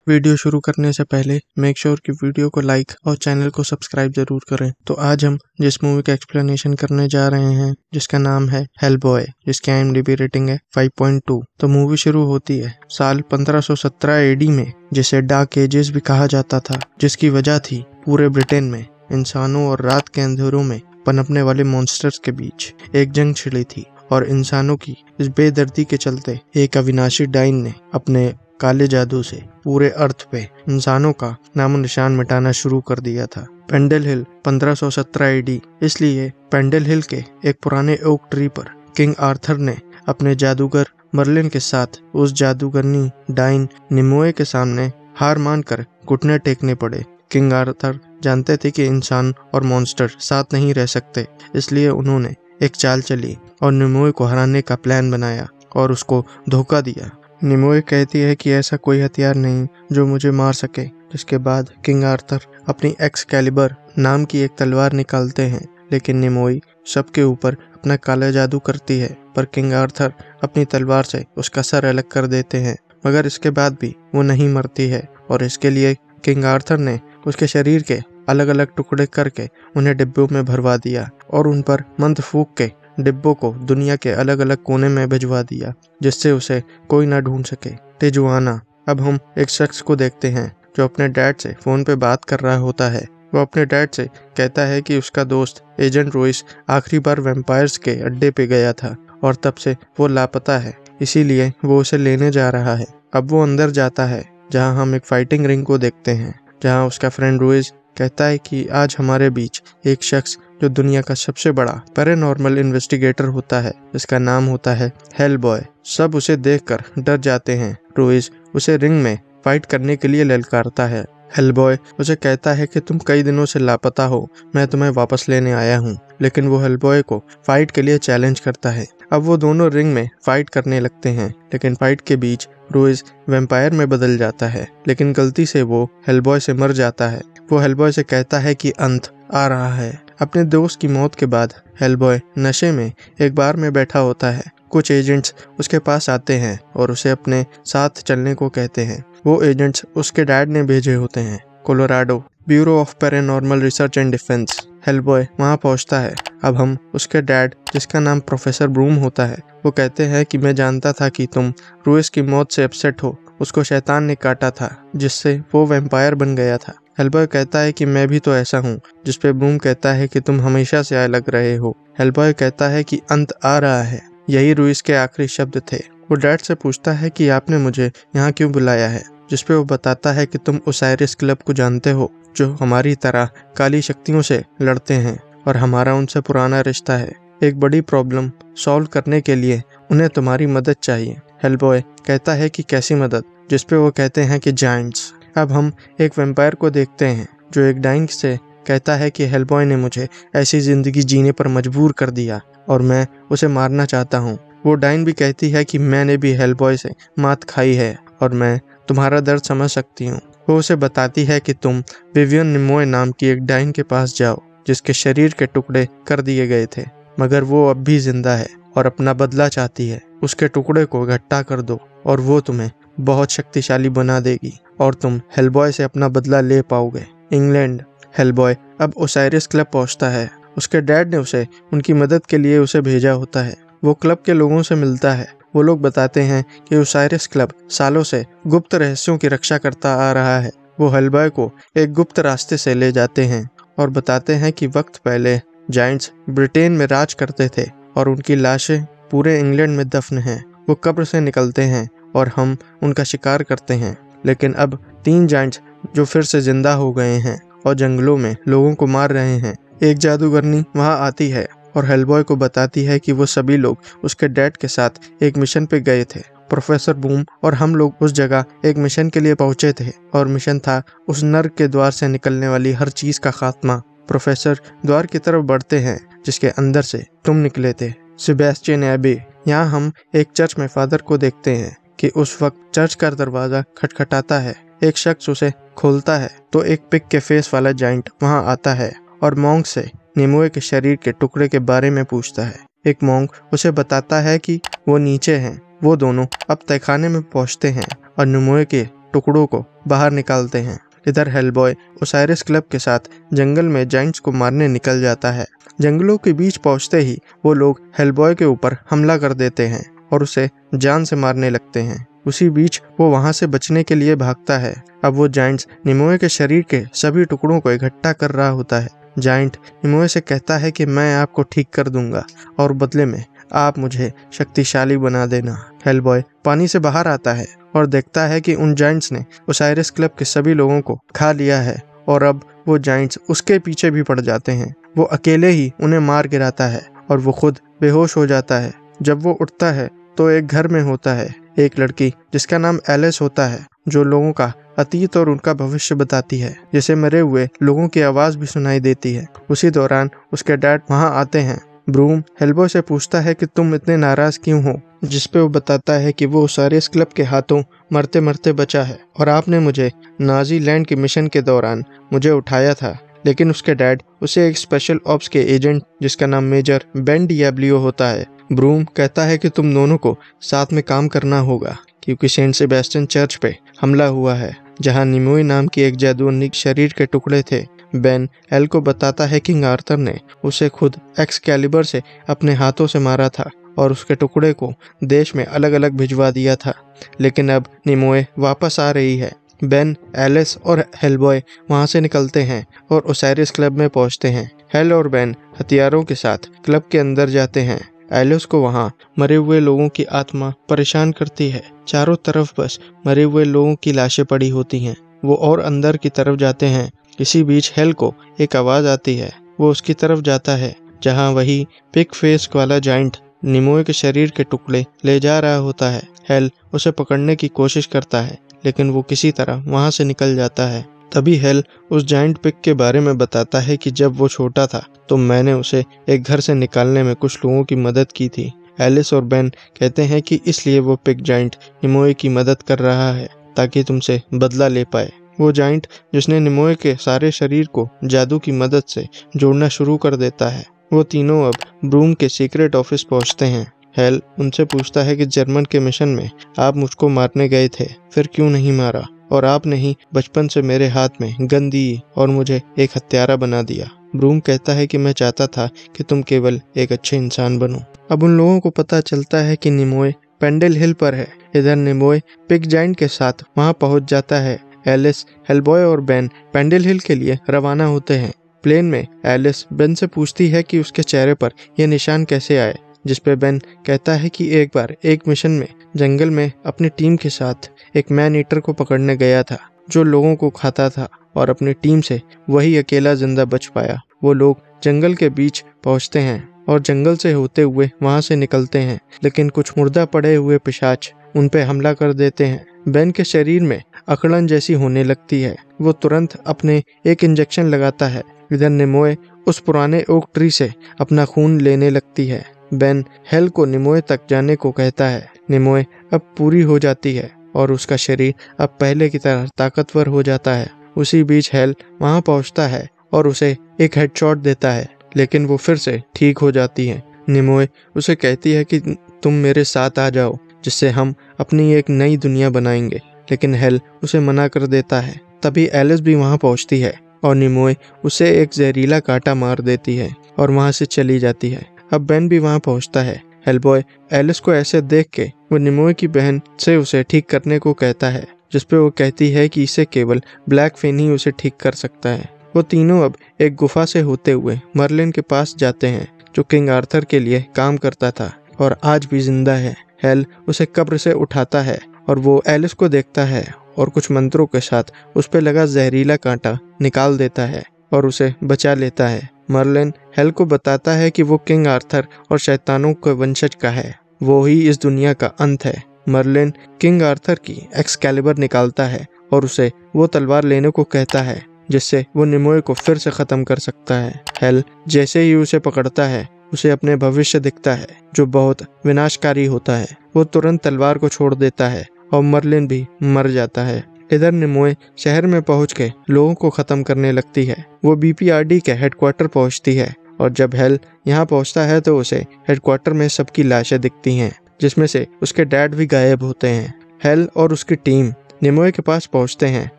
Video शुरू करने से पहले मेक श्योर कि वीडियो को लाइक और चैनल को सब्सक्राइब जरूर करें। तो आज हम जिस मूवी का एक्सप्लेनेशन करने जा रहे हैं जिसका नाम है हेलबॉय, जिसकी IMDb रेटिंग है 5.2। तो मूवी शुरू होती है साल 1517 AD में, जिसे डार्क एजेस भी कहा जाता था, जिसकी वजह थी पूरे ब्रिटेन में इंसानों और रात के अंधेरों में पनपने वाले मॉन्स्टर्स के बीच एक जंग छिड़ी थी। और इंसानों की इस बेदर्दी के चलते एक अविनाशी डाइन ने अपने काले जादू से पूरे अर्थ पे इंसानों का नामो निशान मिटाना शुरू कर दिया था। पेंडल हिल 1517 AD, इसलिए पेंडल हिल के एक पुराने ओक ट्री पर किंग आर्थर ने अपने जादूगर मर्लिन के साथ उस जादूगरनी डाइन निमोए के सामने हार मानकर घुटने टेकने पड़े। किंग आर्थर जानते थे कि इंसान और मॉन्स्टर साथ नहीं रह सकते, इसलिए उन्होंने एक चाल चली और निमोए को हराने का प्लान बनाया और उसको धोखा दिया। निमोए कहती है कि ऐसा कोई हथियार नहीं जो मुझे मार सके, जिसके बाद किंग आर्थर अपनी एक्सकैलिबर नाम की एक तलवार निकालते हैं, लेकिन निमोए सबके ऊपर अपना काला जादू करती है, पर किंग आर्थर अपनी तलवार से उसका सर अलग कर देते हैं। मगर इसके बाद भी वो नहीं मरती है और इसके लिए किंग आर्थर ने उसके शरीर के अलग अलग टुकड़े करके उन्हें डिब्बों में भरवा दिया और उन पर मंत्र फूंक के डिब्बों को दुनिया के अलग अलग कोने में भिजवा दिया, जिससे उसे कोई ना ढूंढ सके। टिजुआना। अब हम एक शख्स को देखते हैं जो अपने डैड से फोन पे बात कर रहा होता है। वो अपने डैड से कहता है कि उसका दोस्त एजेंट रोइस आखिरी बार वैम्पायर्स के अड्डे पे गया था और तब से वो लापता है, इसीलिए वो उसे लेने जा रहा है। अब वो अंदर जाता है जहाँ हम एक फाइटिंग रिंग को देखते हैं, जहाँ उसका फ्रेंड रोइस कहता है कि आज हमारे बीच एक शख्स जो दुनिया का सबसे बड़ा पैरानॉर्मल इन्वेस्टिगेटर होता है, जिसका नाम होता है हेलबॉय। सब उसे देखकर डर जाते हैं। रोइस उसे रिंग में फाइट करने के लिए ललकारता है। हेलबॉय उसे कहता है कि तुम कई दिनों से लापता हो, मैं तुम्हें वापस लेने आया हूँ। लेकिन वो हेलबॉय को फाइट के लिए चैलेंज करता है। अब वो दोनों रिंग में फाइट करने लगते हैं, लेकिन फाइट के बीच रोइस वैम्पायर में बदल जाता है, लेकिन गलती से वो हेलबॉय से मर जाता है। वो हेलबॉय से कहता है कि अंत आ रहा है। अपने दोस्त की मौत के बाद हेलबॉय नशे में एक बार में बैठा होता है। कुछ एजेंट्स उसके पास आते हैं और उसे अपने साथ चलने को कहते हैं। वो एजेंट्स उसके डैड ने भेजे होते हैं, Colorado bureau of paranormal research and defence. Hellboy वहां पहुंचता है। अब हम उसके डैड, जिसका नाम प्रोफेसर ब्रूम होता है, वो कहते हैं कि मैं जानता था कि तुम रोइस की मौत से अपसेट हो। उसको शैतान ने काटा था, जिससे वो वैम्पायर बन गया था। हेलबॉय कहता है कि मैं भी तो ऐसा हूँ, जिसपे ब्रूम कहता है कि तुम हमेशा से अलग रहे हो। हेलबॉय कहता है कि अंत आ रहा है। यही रोइस के आखिरी शब्द थे। वो डैड से पूछता है कि आपने मुझे यहाँ क्यों बुलाया है, जिसपे वो बताता है कि तुम ओसाइरिस क्लब को जानते हो, जो हमारी तरह काली शक्तियों से लड़ते हैं और हमारा उनसे पुराना रिश्ता है। एक बड़ी प्रॉब्लम सॉल्व करने के लिए उन्हें तुम्हारी मदद चाहिए। हेलबॉय कहता है कि कैसी मदद, जिसपे वो कहते हैं कि जायंट्स। अब हम एक वैम्पायर को देखते हैं जो एक डाइन से कहता है कि हेलबॉय ने मुझे ऐसी जिंदगी जीने पर मजबूर कर दिया और मैं उसे मारना चाहता हूँ। वो डाइन भी कहती है कि मैंने भी हेलबॉय से मात खाई है और मैं तुम्हारा दर्द समझ सकती हूँ। वो उसे बताती है कि तुम विवियन निमोए नाम की एक डाइन के पास जाओ, जिसके शरीर के टुकड़े कर दिए गए थे, मगर वो अब भी जिंदा है और अपना बदला चाहती है। उसके टुकड़े को इकट्ठा कर दो और वो तुम्हें बहुत शक्तिशाली बना देगी और तुम हेलबॉय से अपना बदला ले पाओगे। इंग्लैंड। हेलबॉय अब ओसाइरिस क्लब पहुंचता है। उसके डैड ने उसे उनकी मदद के लिए उसे भेजा होता है। वो क्लब के लोगों से मिलता है। वो लोग बताते हैं कि ओसाइरिस क्लब सालों से गुप्त रहस्यों की रक्षा करता आ रहा है। वो हेलबॉय को एक गुप्त रास्ते से ले जाते हैं और बताते हैं कि वक्त पहले जायंट्स ब्रिटेन में राज करते थे और उनकी लाशें पूरे इंग्लैंड में दफन हैं। वो कब्र से निकलते हैं और हम उनका शिकार करते हैं। लेकिन अब 3 जायंट्स जो फिर से जिंदा हो गए हैं और जंगलों में लोगों को मार रहे हैं। एक जादूगरनी वहां आती है और हेलबॉय को बताती है कि वो सभी लोग उसके डैड के साथ एक मिशन पे गए थे। प्रोफेसर बूम और हम लोग उस जगह एक मिशन के लिए पहुंचे थे और मिशन था उस नर्क के द्वार से निकलने वाली हर चीज का खात्मा। प्रोफेसर द्वार की तरफ बढ़ते हैं जिसके अंदर से तुम निकले थे, सेबेस्टियन एबे। यहाँ हम एक चर्च में फादर को देखते हैं कि उस वक्त चर्च का दरवाजा खटखटाता है। एक शख्स उसे खोलता है तो एक पिग के फेस वाला जाइंट वहां आता है और मॉन्क से निमोए के शरीर के टुकड़े के बारे में पूछता है। एक मॉन्क उसे बताता है कि वो नीचे हैं। वो दोनों अब तहखाने में पहुंचते हैं और निमोए के टुकड़ों को बाहर निकालते हैं। इधर हेलबॉय ओसाइरिस क्लब के साथ जंगल में जाइंट्स को मारने निकल जाता है। जंगलों के बीच पहुंचते ही वो लोग हेलबॉय के ऊपर हमला कर देते हैं और उसे जान से मारने लगते हैं। उसी बीच वो वहां से बचने के लिए भागता है। अब वो जाइंट्स निमोए के शरीर के सभी टुकड़ों को इकट्ठा कर रहा होता है। जाइंट निमोए से कहता है कि मैं आपको ठीक कर दूंगा और बदले में आप मुझे शक्तिशाली बना देना। हेलबॉय पानी से बाहर आता है और देखता है कि उन जाइंट्स ने ओसाइरिस क्लब के सभी लोगों को खा लिया है और अब वो जाइंट्स उसके पीछे भी पड़ जाते हैं। वो अकेले ही उन्हें मार गिराता है और वो खुद बेहोश हो जाता है। जब वो उठता है तो एक घर में होता है एक लड़की जिसका नाम एलिस होता है, जो लोगों का अतीत और उनका भविष्य बताती है, जिसे मरे हुए लोगों की आवाज भी सुनाई देती है। उसी दौरान उसके डैड वहां आते हैं। ब्रूम हेलबॉय से पूछता है कि तुम इतने नाराज क्यों हो, जिसपे वो बताता है कि वो ओसाइरिस क्लब के हाथों मरते मरते बचा है और आपने मुझे नाजी लैंड के मिशन के दौरान मुझे उठाया था। लेकिन उसके डैड उसे एक स्पेशल ऑप्स के एजेंट जिसका नाम मेजर बेन डियाब्लियो होता है। ब्रूम कहता है कि तुम दोनों को साथ में काम करना होगा क्योंकि सेंट सेबेस्टियन चर्च पे हमला हुआ है जहां निमोए नाम की एक जादूनी शरीर के टुकड़े थे। बेन एल को बताता है कि किंग आर्थर ने उसे खुद एक्सकैलिबर से अपने हाथों से मारा था और उसके टुकड़े को देश में अलग अलग भिजवा दिया था, लेकिन अब निमोए वापस आ रही है। बेन, एलिस और हेलबॉय वहां से निकलते हैं और ओसाइरिस क्लब में पहुंचते हैं। हेल और बेन हथियारों के साथ क्लब के अंदर जाते हैं। एलिस को वहां मरे हुए लोगों की आत्मा परेशान करती है। चारों तरफ बस मरे हुए लोगों की लाशें पड़ी होती हैं। वो और अंदर की तरफ जाते हैं। इसी बीच हेल को एक आवाज आती है। वो उसकी तरफ जाता है जहां वही पिग फेस वाला जाइंट निमोए के शरीर के टुकड़े ले जा रहा होता है। हेल उसे पकड़ने की कोशिश करता है लेकिन वो किसी तरह वहां से निकल जाता है। तभी हेल उस जाइंट पिग के बारे में बताता है कि जब वो छोटा था तो मैंने उसे एक घर से निकालने में कुछ लोगों की मदद की थी। एलिस और बेन कहते हैं कि इसलिए वो पिग जाइंट निमोए की मदद कर रहा है ताकि तुमसे बदला ले पाए। वो जाइंट जिसने निमोए के सारे शरीर को जादू की मदद से जोड़ना शुरू कर देता है। वो तीनों अब ब्रूम के सीक्रेट ऑफिस पहुंचते हैं। हेल उनसे पूछता है कि जर्मन के मिशन में आप मुझको मारने गए थे, फिर क्यों नहीं मारा, और आपने ही बचपन से मेरे हाथ में गन दी और मुझे एक हत्यारा बना दिया। ब्रूम कहता है कि मैं चाहता था कि तुम केवल एक अच्छे इंसान बनो। अब उन लोगों को पता चलता है कि निमोए पेंडल हिल पर है। इधर निमोए पिग जाइंट के साथ वहां पहुंच जाता है। एलिस, हेलबॉय और बेन पेंडल हिल के लिए रवाना होते हैं। प्लेन में एलिस बेन से पूछती है कि उसके चेहरे पर यह निशान कैसे आए, जिसपे बेन कहता है कि एक बार एक मिशन में जंगल में अपनी टीम के साथ एक मैन ईटर को पकड़ने गया था जो लोगों को खाता था और अपनी टीम से वही अकेला जिंदा बच पाया। वो लोग जंगल के बीच पहुंचते हैं और जंगल से होते हुए वहां से निकलते हैं, लेकिन कुछ मुर्दा पड़े हुए पिशाच उन पे हमला कर देते हैं। बेन के शरीर में अकड़न जैसी होने लगती है। वो तुरंत अपने एक इंजेक्शन लगाता है। इधर निमोए उस पुराने ओक ट्री से अपना खून लेने लगती है। बेन हेल को निमोए तक जाने को कहता है। निमोए अब पूरी हो जाती है और उसका शरीर अब पहले की तरह ताकतवर हो जाता है। उसी बीच हेल वहां पहुंचता है और उसे एक हेडशॉट देता है, लेकिन वो फिर से ठीक हो जाती है। निमोए उसे कहती है कि तुम मेरे साथ आ जाओ जिससे हम अपनी एक नई दुनिया बनाएंगे, लेकिन हेल उसे मना कर देता है। तभी एलिस भी वहां पहुंचती है और निमोए उसे एक जहरीला कांटा मार देती है और वहां से चली जाती है। अब बेन भी वहां पहुंचता है। हेलबॉय एलिस को ऐसे देख के वो निमोए की बहन से उसे ठीक करने को कहता है, जिसपे वो कहती है कि इसे केवल ब्लैक फेन ही उसे ठीक कर सकता है। वो तीनों अब एक गुफा से होते हुए मर्लिन के पास जाते हैं, जो किंग आर्थर के लिए काम करता था और आज भी जिंदा है। हेल उसे कब्र से उठाता है और वो एलिस को देखता है और कुछ मंत्रों के साथ उस पे लगा जहरीला कांटा निकाल देता है और उसे बचा लेता है। मर्लिन हेल को बताता है कि वो किंग आर्थर और शैतानों के वंशज का है, वो ही इस दुनिया का अंत है। मर्लिन किंग आर्थर की एक्सकैलिबर निकालता है और उसे वो तलवार लेने को कहता है जिससे वो निमोए को फिर से खत्म कर सकता है। हेल जैसे ही उसे पकड़ता है उसे अपने भविष्य दिखता है जो बहुत विनाशकारी होता है। वो तुरंत तलवार को छोड़ देता है और मर्लिन भी मर जाता है। इधर निमोए शहर में पहुंच के लोगों को खत्म करने लगती है। वो बीपीआरडी के हेडक्वार्टर पहुंचती है और जब हेल यहाँ पहुंचता है तो उसे हेडक्वार्टर में सबकी लाशें दिखती हैं, जिसमें से उसके डैड भी गायब होते हैं। हेल और उसकी टीम निमोए के पास पहुंचते हैं,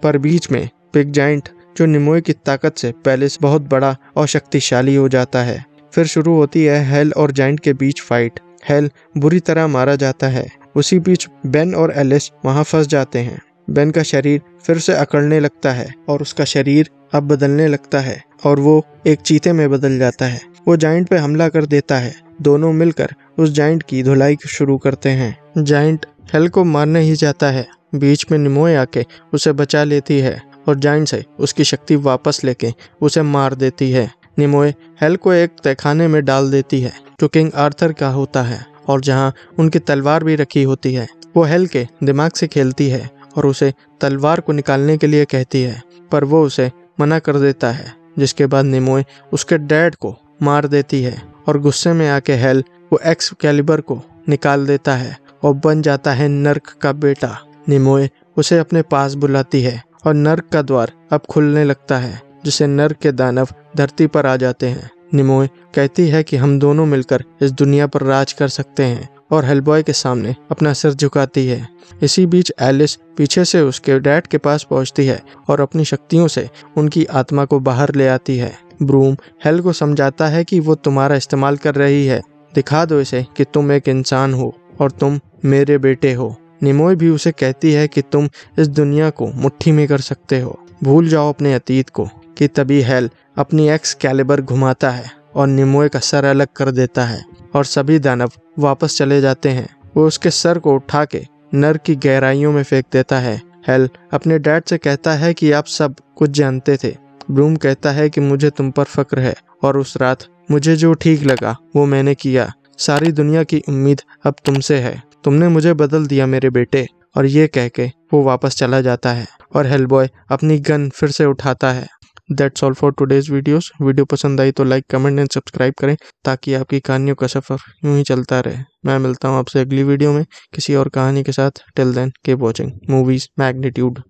पर बीच में बिग जायंट जो निमोए की ताकत से पहले से बहुत बड़ा और शक्तिशाली हो जाता है। फिर शुरू होती है हेल और जायंट के बीच फाइट। हेल बुरी तरह मारा जाता है। उसी बीच बेन और एलिस वहां फंस जाते हैं। बेन का शरीर फिर से अकड़ने लगता है और उसका शरीर अब बदलने लगता है और वो एक चीते में बदल जाता है। वो जायंट पे हमला कर देता है। दोनों मिलकर उस जायंट की धुलाई शुरू करते हैं। जायंट हेल को मारने ही जाता है। बीच में निमोए आके उसे बचा लेती है और जायंट से उसकी शक्ति वापस लेके उसे मार देती है। निमोए हेल को एक तहखाने में डाल देती है जो किंग आर्थर का होता है और जहां उनकी तलवार भी रखी होती है। वो हेल के दिमाग से खेलती है और उसे तलवार को निकालने के लिए कहती है, पर वो उसे मना कर देता है। जिसके बाद निमोए उसके डैड को मार देती है और गुस्से में आके हेल वो एक्सकैलिबर को निकाल देता है और बन जाता है नर्क का बेटा। निमोए उसे अपने पास बुलाती है और नर्क का द्वार अब खुलने लगता है, जिससे नर्क के दानव धरती पर आ जाते हैं। निमोए कहती है कि हम दोनों मिलकर इस दुनिया पर राज कर सकते हैं और हेलबॉय के सामने अपना सिर झुकाती है। इसी बीच एलिस पीछे से उसके डैड के पास पहुंचती है और अपनी शक्तियों से उनकी आत्मा को बाहर ले आती है। ब्रूम हेल को समझाता है कि वो तुम्हारा इस्तेमाल कर रही है, दिखा दो इसे कि तुम एक इंसान हो और तुम मेरे बेटे हो। निमोए भी उसे कहती है कि तुम इस दुनिया को मुट्ठी में कर सकते हो, भूल जाओ अपने अतीत को। कि तभी हेल अपनी एक्सकैलिबर घुमाता है और निमोए का सर अलग कर देता है और सभी दानव वापस चले जाते हैं। वो उसके सर को उठा के नर्क की गहराइयों में फेंक देता है। हेल अपने डैड से कहता है कि आप सब कुछ जानते थे। ब्रूम कहता है कि मुझे तुम पर फक्र है और उस रात मुझे जो ठीक लगा वो मैंने किया। सारी दुनिया की उम्मीद अब तुमसे है, तुमने मुझे बदल दिया मेरे बेटे। और ये कह के वो वापस चला जाता है और हेलबॉय अपनी गन फिर से उठाता है। That's all for today's videos. Video पसंद आई तो लाइक, कमेंट एंड सब्सक्राइब करें ताकि आपकी कहानियों का सफ़र यूं ही चलता रहे। मैं मिलता हूं आपसे अगली वीडियो में किसी और कहानी के साथ। Till then keep watching movies magnitude.